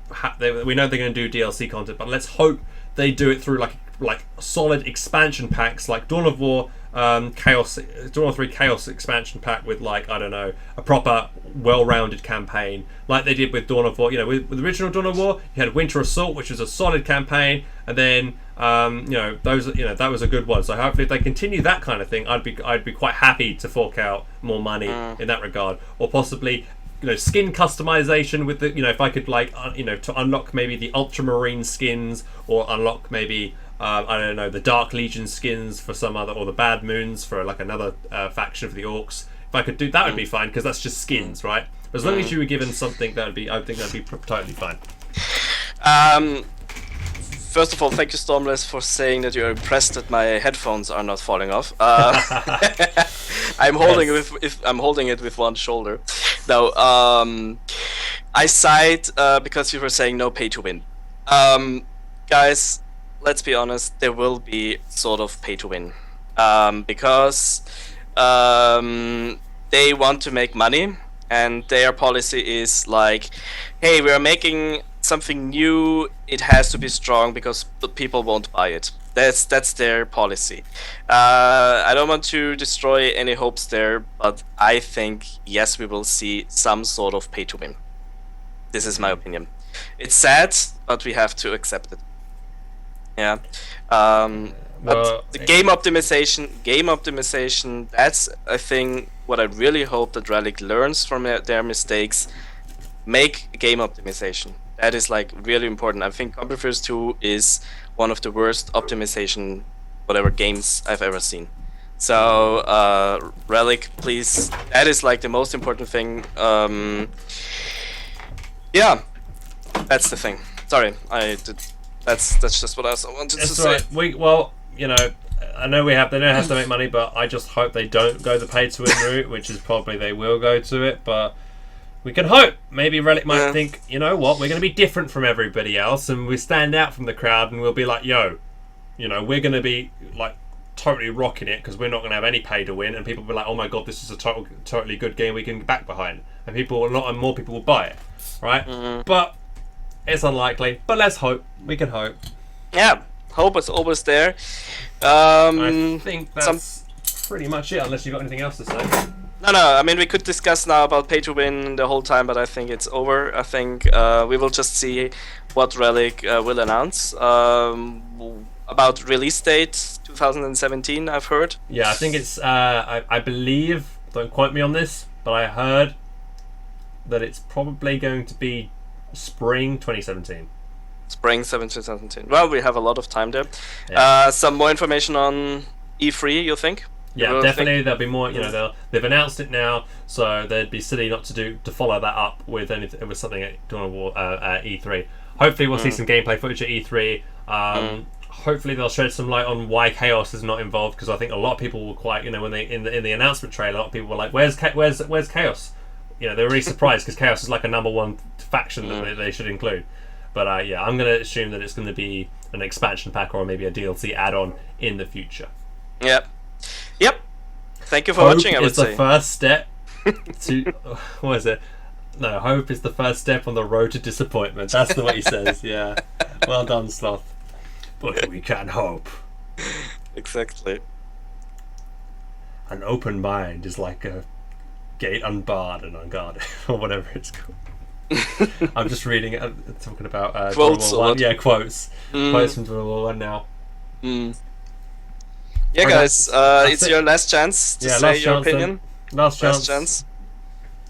we know they're gonna do DLC content, but let's hope they do it through like solid expansion packs, like Dawn of War Dawn of War 3 Chaos expansion pack with a proper well-rounded campaign, like they did with Dawn of War. With the original Dawn of War, you had Winter Assault, which was a solid campaign, and then that was a good one. So hopefully, if they continue that kind of thing, I'd be quite happy to fork out more money in that regard, or possibly skin customization with the if I could to unlock maybe the Ultramarine skins, or unlock maybe I don't know, the Dark Legion skins for some other, or the Bad Moons for another faction of the Orcs. If I could do that, would be fine, because that's just skins, right? But as long as you were given something, I think that'd be totally fine. First of all, thank you, Stormless, for saying that you're impressed that my headphones are not falling off. I'm holding it with one shoulder. No, I sighed because you were saying no pay to win. Guys, let's be honest, there will be sort of pay to win, because they want to make money, and their policy is like, hey, we are making something new, it has to be strong because people won't buy it. That's their policy. I don't want to destroy any hopes there, but I think yes, we will see some sort of pay to win. This is my opinion. It's sad, but we have to accept it. Yeah. But the game optimization, that's a thing what I really hope that Relic learns from their mistakes. Make game optimization. That is really important. I think Company Heroes 2 is one of the worst optimization games I've ever seen. So Relic, please, that is the most important thing. Yeah, that's the thing. Sorry, that's just what I wanted to say. I know they don't have to make money, but I just hope they don't go the pay to win route, which is probably they will go to it, but we can hope. Maybe Relic might think, you know what, we're going to be different from everybody else, and we stand out from the crowd, and we'll be like, we're going to be totally rocking it, because we're not going to have any pay to win, and people will be like, oh my god, this is a totally good game we can get back behind, and more people will buy it, right? But it's unlikely. But let's hope. We can hope. Yeah, hope is always there. I think that's pretty much it, unless you've got anything else to say. No, I mean, we could discuss now about pay to win the whole time, but I think it's over. I think we will just see what Relic will announce. About release date 2017, I've heard. Yeah, I think it's I believe, don't quote me on this, but I heard that it's probably going to be spring 2017. Spring 2017. Well, we have a lot of time there. Yeah. Some more information on E3, you think? Yeah, definitely. There'll be more. They've announced it now, so they'd be silly not to follow that up with something at Dawn of War E3. Hopefully, we'll see some gameplay footage at E3. Hopefully, they'll shed some light on why Chaos is not involved, because I think a lot of people were quite, when they in the announcement trailer, a lot of people were like, "Where's Chaos?" They were really surprised, because Chaos is a number one faction that they should include. But I'm going to assume that it's going to be an expansion pack or maybe a DLC add-on in the future. Yep. Thank you for watching. I would say the first step to what is it? No, hope is the first step on the road to disappointment. That's what he says. Yeah. Well done, Sloth. But we can hope. Exactly. An open mind is like a gate unbarred and unguarded, or whatever it's called. I'm just reading it, talking about quotes. War 1. Yeah, quotes. Quotes from War 1 now. Mm. Yeah, Okay, guys, that's it's it. your last chance to Yeah, say last your chance then. opinion. Last chance. Last chance.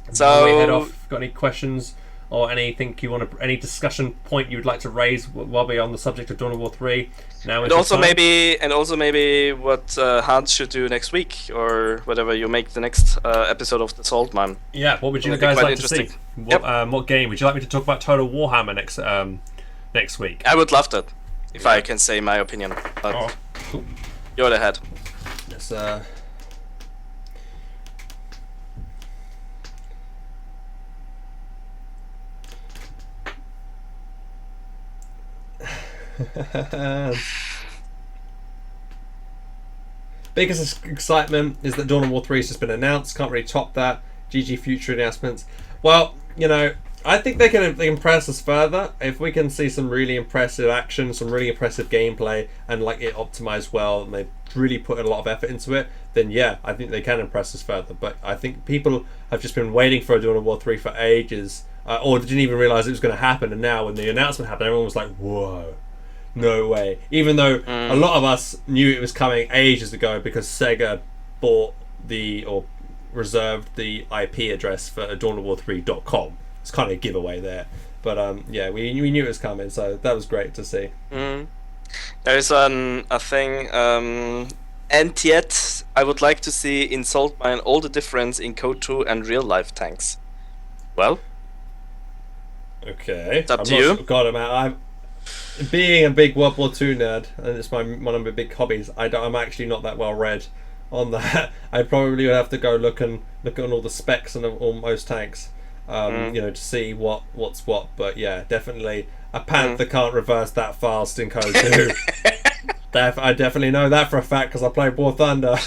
Before we head So, off, got any questions or anything you want to, any discussion point you would like to raise while we're on the subject of Dawn of War 3? Now is and your also time. maybe what Hans should do next week, or whatever you make the next episode of the Salt Mine. Yeah, what would you That would be guys quite like to see? interesting. What game would you like me to talk about? Total Warhammer next week. I would love that, if I can say my opinion. But Oh, cool. you're the head. Let's biggest excitement is that Dawn of War 3 has just been announced. Can't really top that. GG future announcements. Well, I think they can impress us further if we can see some really impressive action, some really impressive gameplay, and like it optimized well, and they really put a lot of effort into it. Then yeah, I think they can impress us further. But I think people have just been waiting for a Dawn of War 3 for ages, or didn't even realize it was going to happen. And now when the announcement happened, everyone was like, "Whoa." No way. Even though a lot of us knew it was coming ages ago because Sega bought or reserved the IP address for dawnofwar3.com. It's kind of a giveaway there. But yeah, we knew it was coming, so that was great to see. There's a thing, and yet I would like to see in Salt Mine all the difference in Code 2 and real life tanks. Well, Okay. It's up to you. God, I'm being a big World War II nerd, and it's one of my big hobbies. I'm actually not that well read on that. I probably would have to go look at all the specs on most tanks, to see what's what. But yeah, definitely a Panther can't reverse that fast in Code 2. I definitely know that for a fact because I played War Thunder.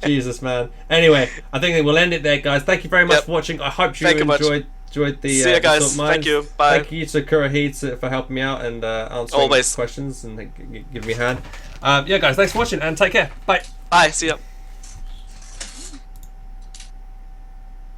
Jesus, man. Anyway, I think that we'll end it there, guys. Thank you very much for watching. I hope you enjoyed the See you guys. Thank you. Bye. Thank you to Kurahid for helping me out and answering questions and giving me a hand. Yeah, guys, thanks for watching and take care. Bye. Bye. See ya.